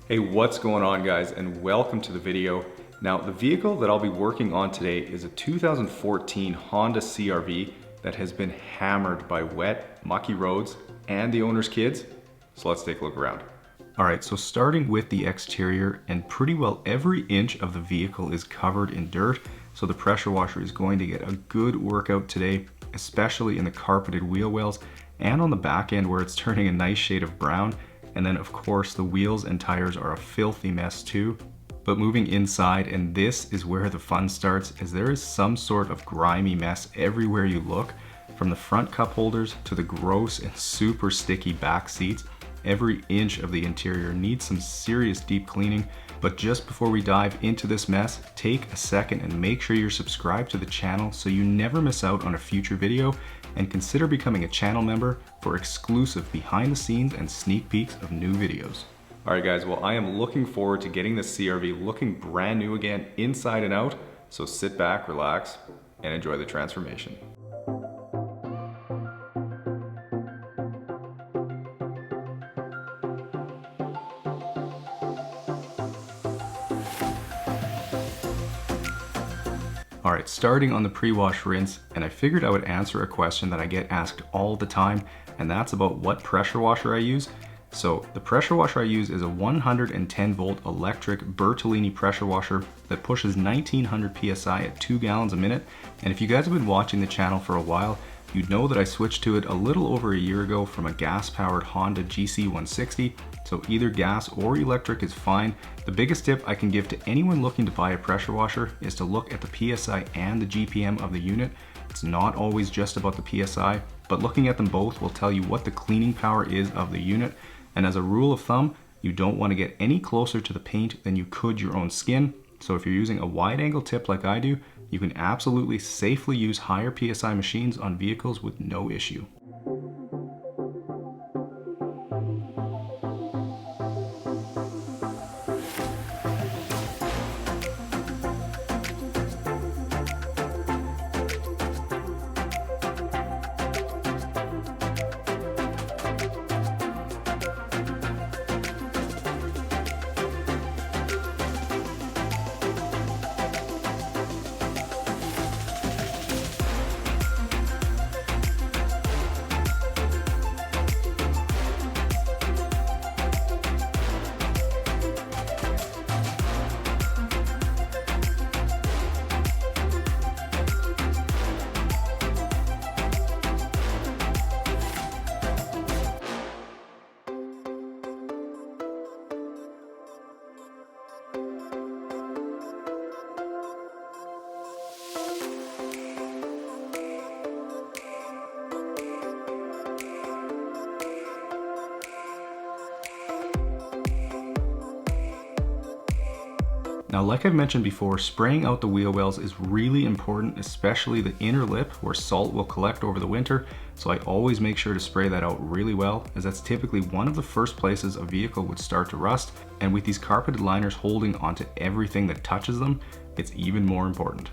Hey, what's going on guys, and welcome to the video. Now, the vehicle that I'll be working on today is a 2014 Honda CRV that has been hammered by wet, mucky roads and the owner's kids. So let's take a look around. All right, so starting with the exterior, and pretty well every inch of the vehicle is covered in dirt. So the pressure washer is going to get a good workout today, especially in the carpeted wheel wells and on the back end where it's turning a nice shade of brown. And then of course the wheels and tires are a filthy mess too. But moving inside, and this is where the fun starts, as there is some sort of grimy mess everywhere you look, from the front cup holders to the gross and super sticky back seats. Every inch of the interior needs some serious deep cleaning. But just before we dive into this mess, take a second and make sure you're subscribed to the channel so you never miss out on a future video, and consider becoming a channel member for exclusive behind the scenes and sneak peeks of new videos. All right guys, well I am looking forward to getting this CRV looking brand new again inside and out, so sit back, relax, and enjoy the transformation. All right, starting on the pre-wash rinse, and I figured I would answer a question that I get asked all the time, and that's about what pressure washer I use. So the pressure washer I use is a 110 volt electric Bertolini pressure washer that pushes 1900 PSI at 2 gallons a minute. And if you guys have been watching the channel for a while, you'd know that I switched to it a little over a year ago from a gas-powered Honda GC160. So either gas or electric is fine. The biggest tip I can give to anyone looking to buy a pressure washer is to look at the PSI and the GPM of the unit. It's not always just about the PSI, but looking at them both will tell you what the cleaning power is of the unit. And as a rule of thumb, you don't want to get any closer to the paint than you could your own skin. So if you're using a wide angle tip like I do, you can absolutely safely use higher PSI machines on vehicles with no issue. Now, like I've mentioned before, spraying out the wheel wells is really important, especially the inner lip where salt will collect over the winter. So I always make sure to spray that out really well, as that's typically one of the first places a vehicle would start to rust. And with these carpeted liners holding onto everything that touches them, it's even more important.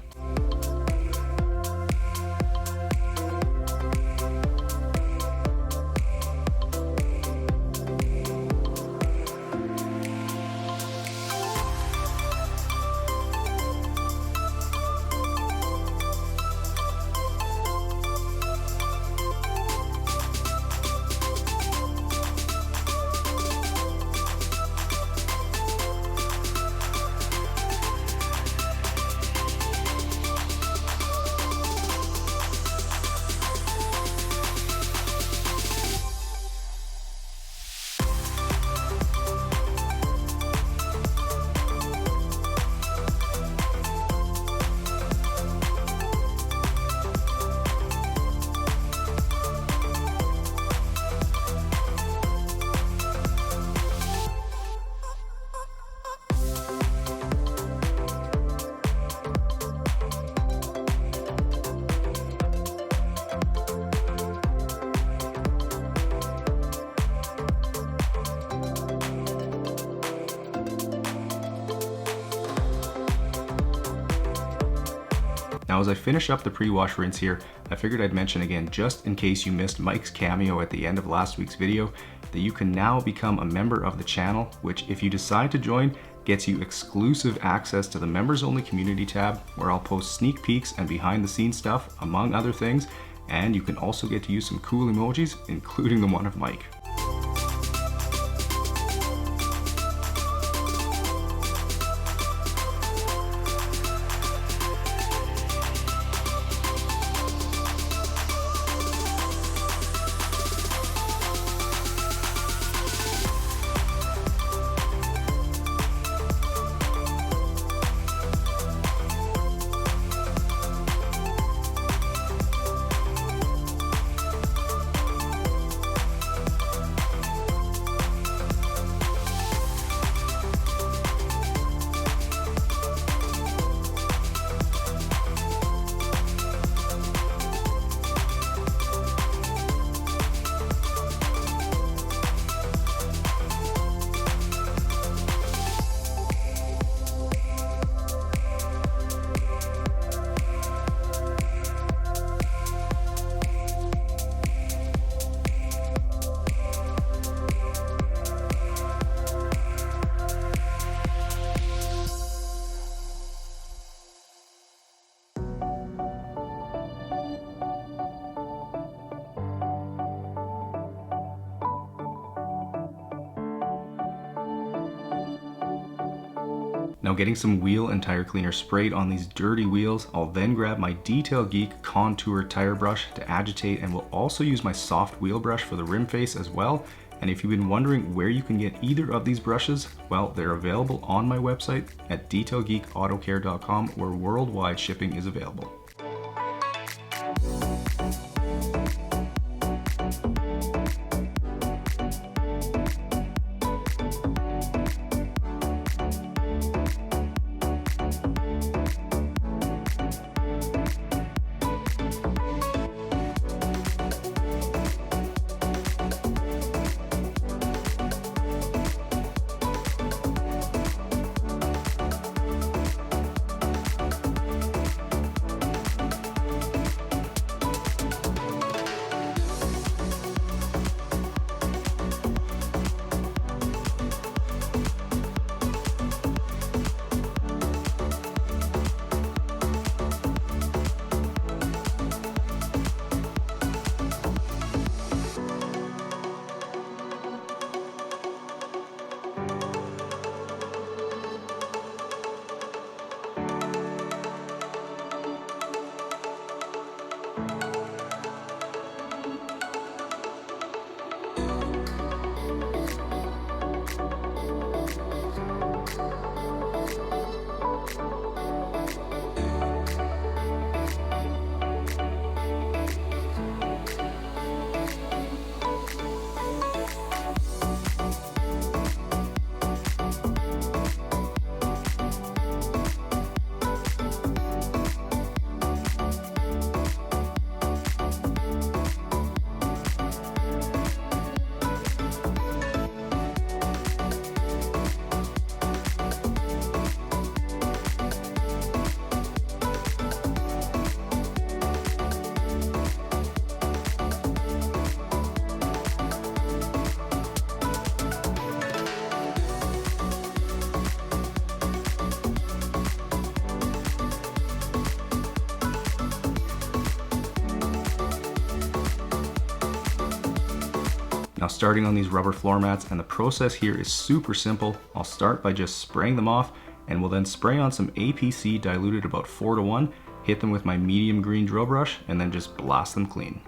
Now as I finish up the pre-wash rinse here, I figured I'd mention again, just in case you missed Mike's cameo at the end of last week's video, that you can now become a member of the channel, which if you decide to join, gets you exclusive access to the members only community tab, where I'll post sneak peeks and behind the scenes stuff, among other things. And you can also get to use some cool emojis, including the one of Mike. Now getting some wheel and tire cleaner sprayed on these dirty wheels, I'll then grab my Detail Geek Contour tire brush to agitate, and will also use my soft wheel brush for the rim face as well. And if you've been wondering where you can get either of these brushes, well, they're available on my website at detailgeekautocare.com, where worldwide shipping is available. Now starting on these rubber floor mats, and the process here is super simple. I'll start by just spraying them off, and will then spray on some APC diluted about 4:1, hit them with my medium green drill brush, and then just blast them clean.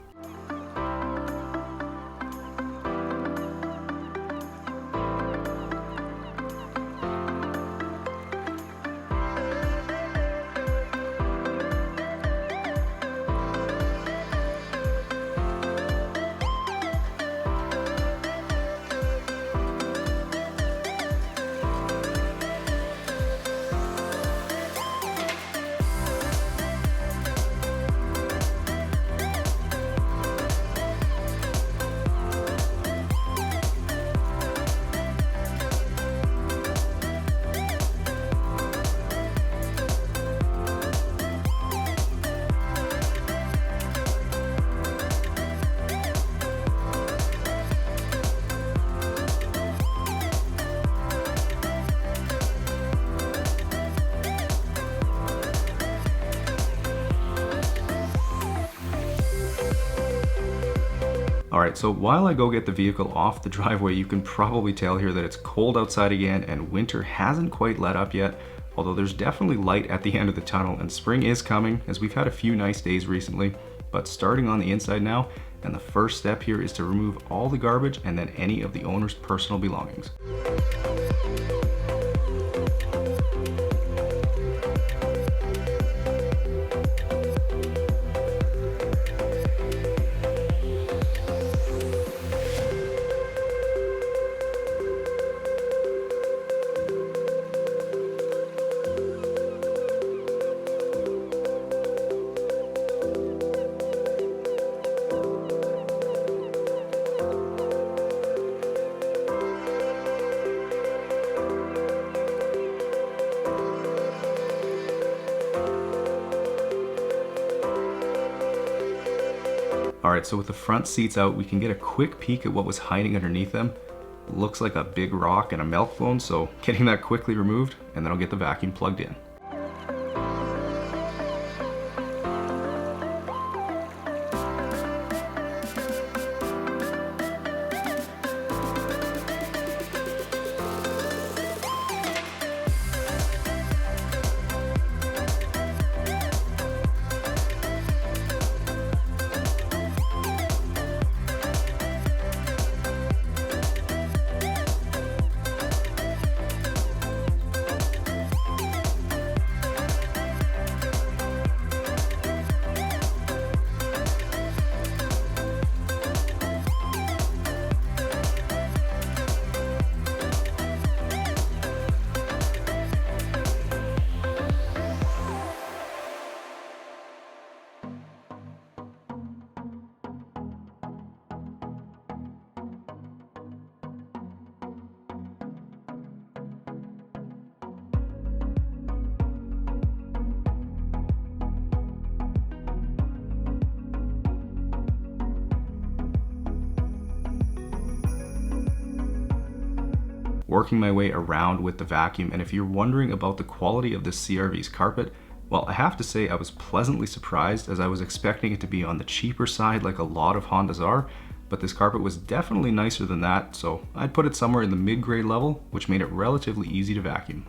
Alright, so while I go get the vehicle off the driveway, you can probably tell here that it's cold outside again and winter hasn't quite let up yet, although there's definitely light at the end of the tunnel and spring is coming as we've had a few nice days recently. But starting on the inside now, and the first step here is to remove all the garbage and then any of the owner's personal belongings. Alright, so with the front seats out, we can get a quick peek at what was hiding underneath them. Looks like a big rock and a milk bone, so getting that quickly removed, and then I'll get the vacuum plugged in. Working my way around with the vacuum, and if you're wondering about the quality of this CRV's carpet, well, I have to say I was pleasantly surprised, as I was expecting it to be on the cheaper side like a lot of Hondas are, but this carpet was definitely nicer than that, so I'd put it somewhere in the mid-grade level, which made it relatively easy to vacuum.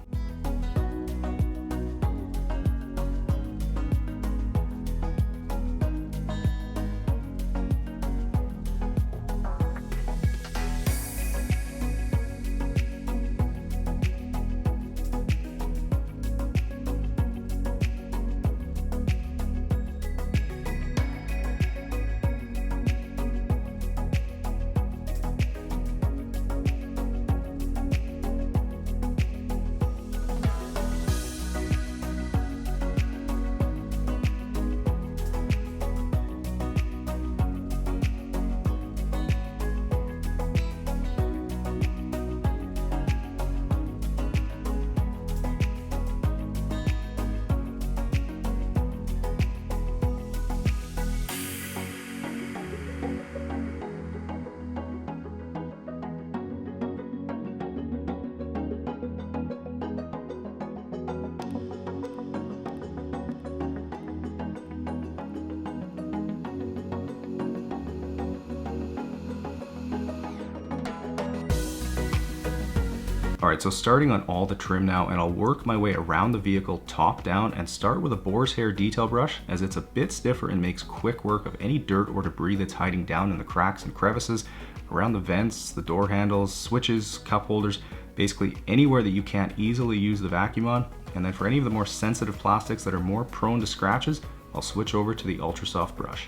Alright, so starting on all the trim now, and I'll work my way around the vehicle top down and start with a boar's hair detail brush, as it's a bit stiffer and makes quick work of any dirt or debris that's hiding down in the cracks and crevices, around the vents, the door handles, switches, cup holders, basically anywhere that you can't easily use the vacuum on. And then for any of the more sensitive plastics that are more prone to scratches, I'll switch over to the ultra soft brush.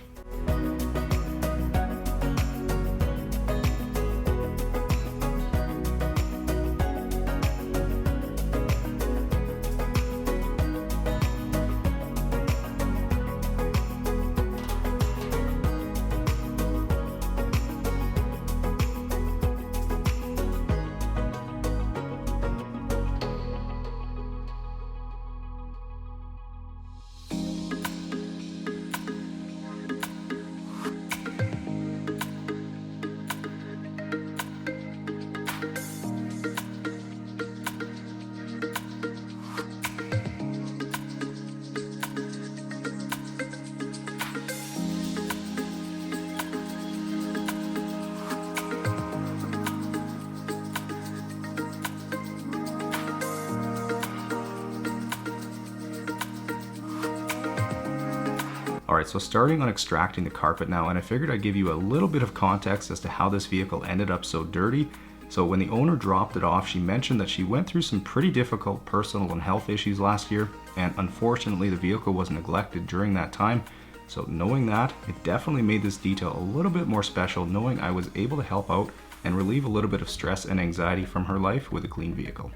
Alright, so starting on extracting the carpet now, and I figured I'd give you a little bit of context as to how this vehicle ended up so dirty. So when the owner dropped it off, she mentioned that she went through some pretty difficult personal and health issues last year, and unfortunately the vehicle was neglected during that time. So knowing that, it definitely made this detail a little bit more special, knowing I was able to help out and relieve a little bit of stress and anxiety from her life with a clean vehicle.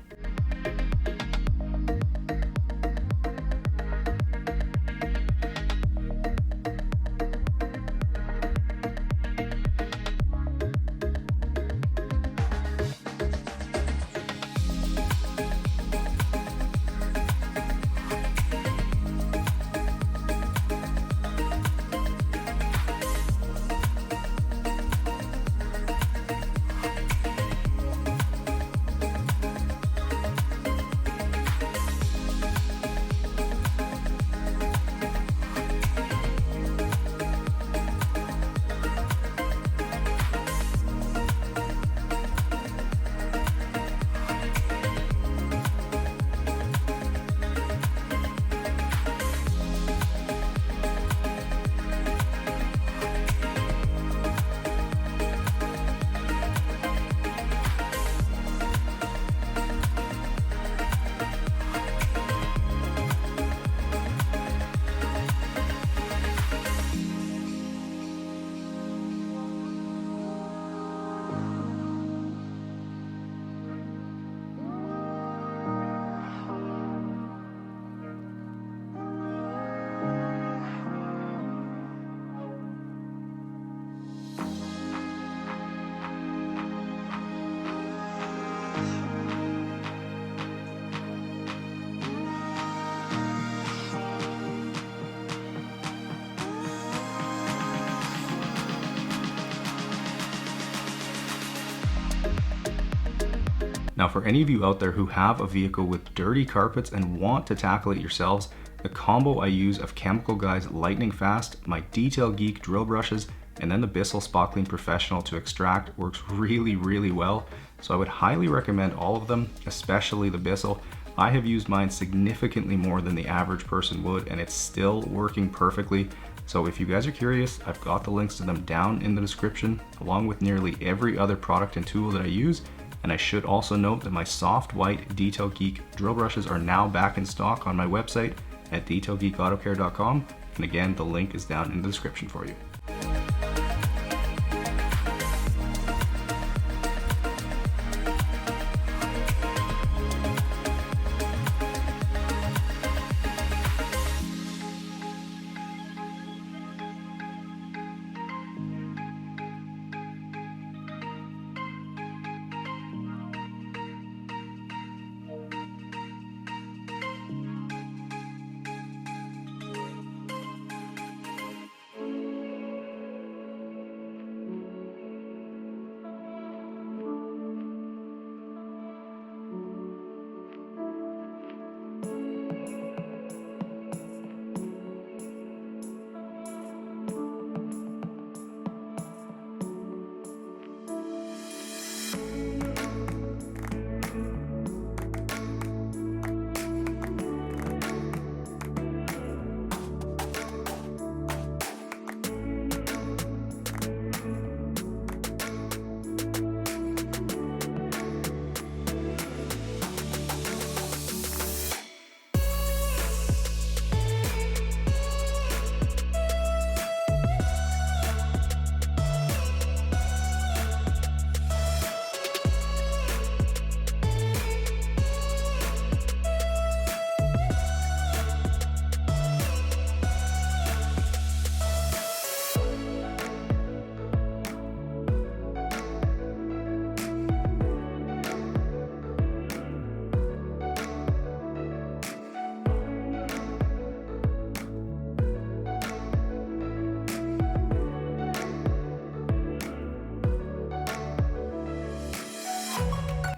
Now for any of you out there who have a vehicle with dirty carpets and want to tackle it yourselves, the combo I use of Chemical Guy's Lightning Fast, my Detail Geek drill brushes, and then the Bissell Spot Clean Professional to extract works really well. So I would highly recommend all of them, especially the Bissell. I have used mine significantly more than the average person would, and it's still working perfectly. So if you guys are curious, I've got the links to them down in the description, along with nearly every other product and tool that I use. And I should also note that my soft white Detail Geek drill brushes are now back in stock on my website at detailgeekautocare.com. And again, the link is down in the description for you.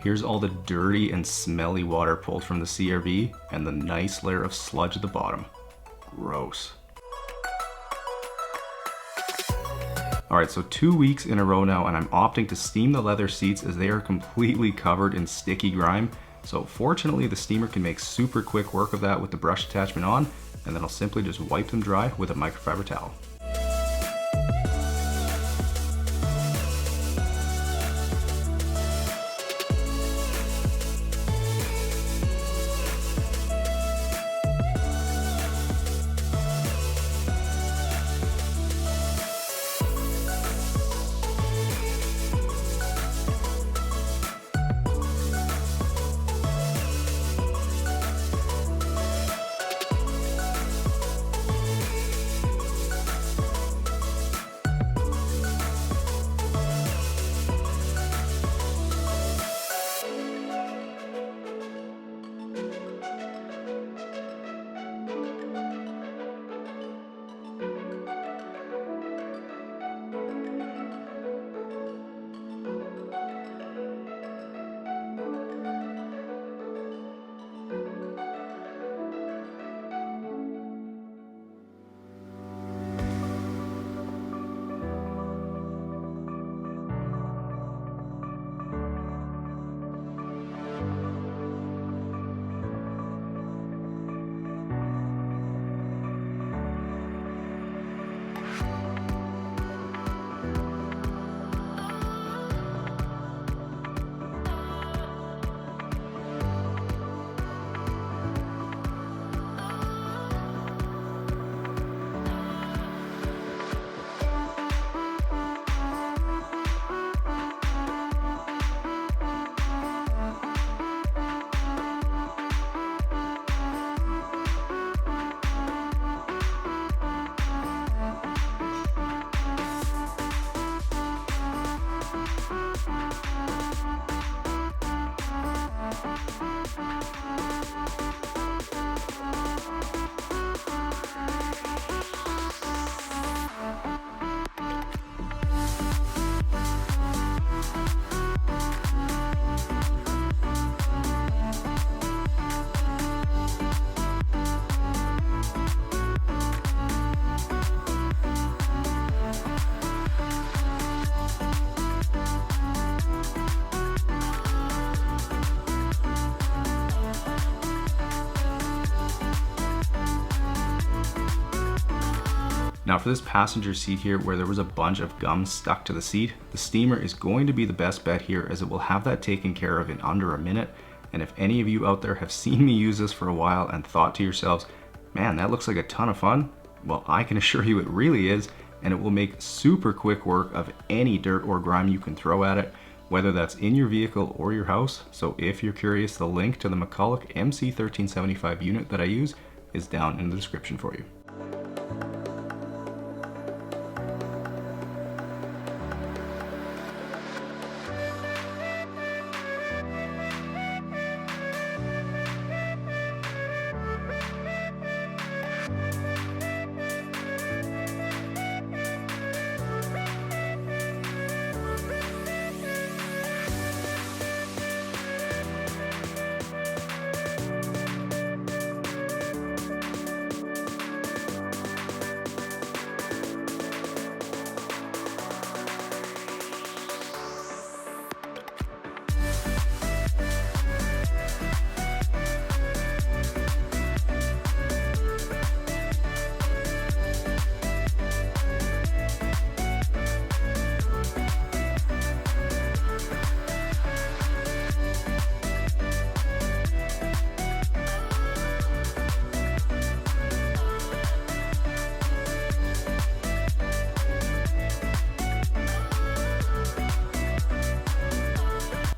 Here's all the dirty and smelly water pulled from the CRV and the nice layer of sludge at the bottom. Gross. Alright, so 2 weeks in a row now, and I'm opting to steam the leather seats as they are completely covered in sticky grime. So fortunately the steamer can make super quick work of that with the brush attachment on, and then I'll simply just wipe them dry with a microfiber towel. Now for this passenger seat here where there was a bunch of gum stuck to the seat, the steamer is going to be the best bet here as it will have that taken care of in under a minute. And if any of you out there have seen me use this for a while and thought to yourselves, man, that looks like a ton of fun, well, I can assure you it really is, and it will make super quick work of any dirt or grime you can throw at it, whether that's in your vehicle or your house. So if you're curious, the link to the McCulloch MC1375 unit that I use is down in the description for you.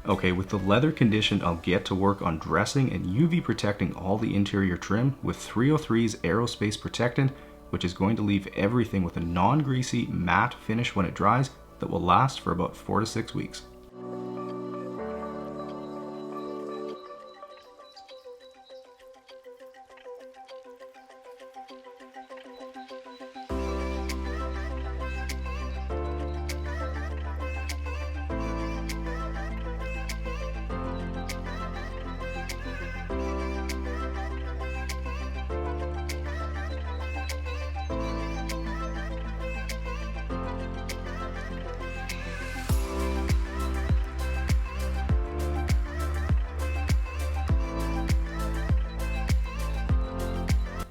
Okay, with the leather conditioned, I'll get to work on dressing and UV protecting all the interior trim with 303's Aerospace Protectant, which is going to leave everything with a non-greasy matte finish when it dries that will last for about 4 to 6 weeks.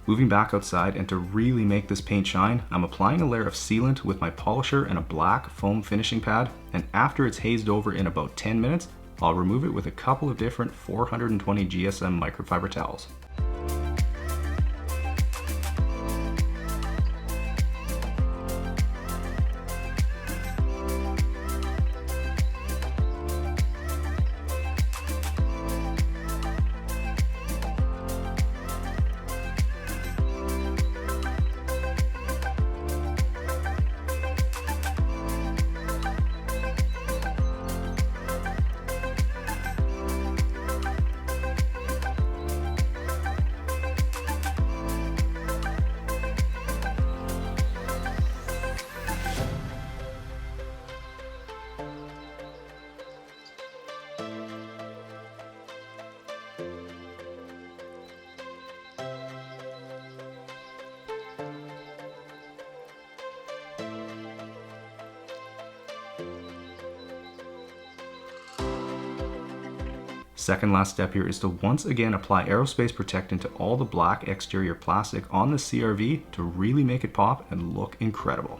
Moving back outside, and to really make this paint shine, I'm applying a layer of sealant with my polisher and a black foam finishing pad, and after it's hazed over in about 10 minutes, I'll remove it with a couple of different 420 GSM microfiber towels. Second last step here is to once again apply aerospace protectant to all the black exterior plastic on the CRV to really make it pop and look incredible.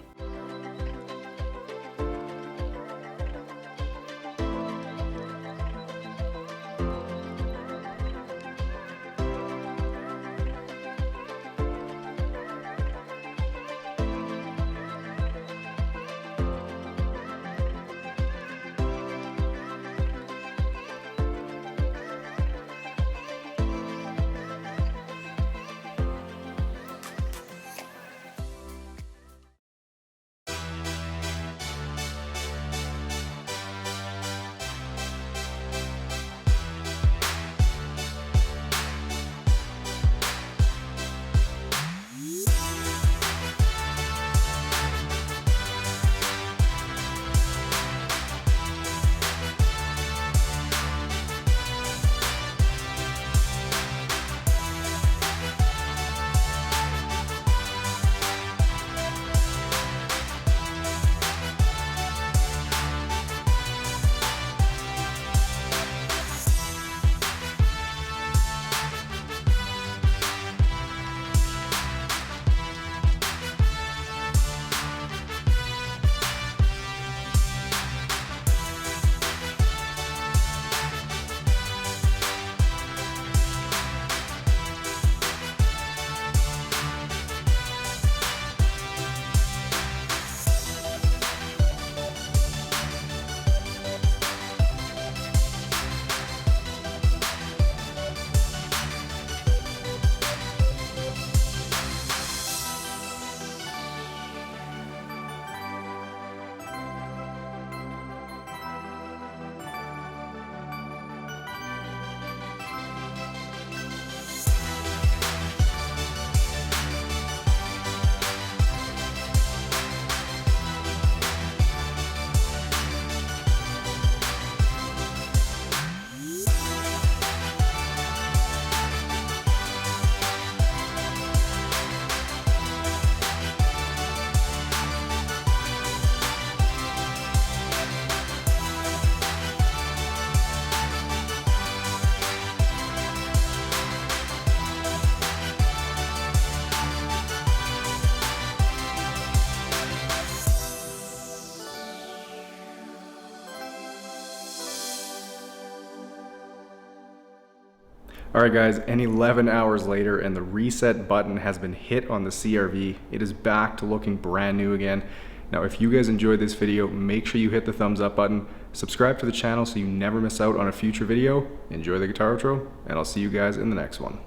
Alright guys, and 11 hours later and the reset button has been hit on the CRV. It is back to looking brand new again. Now if you guys enjoyed this video, make sure you hit the thumbs up button, subscribe to the channel so you never miss out on a future video, enjoy the guitar outro, and I'll see you guys in the next one.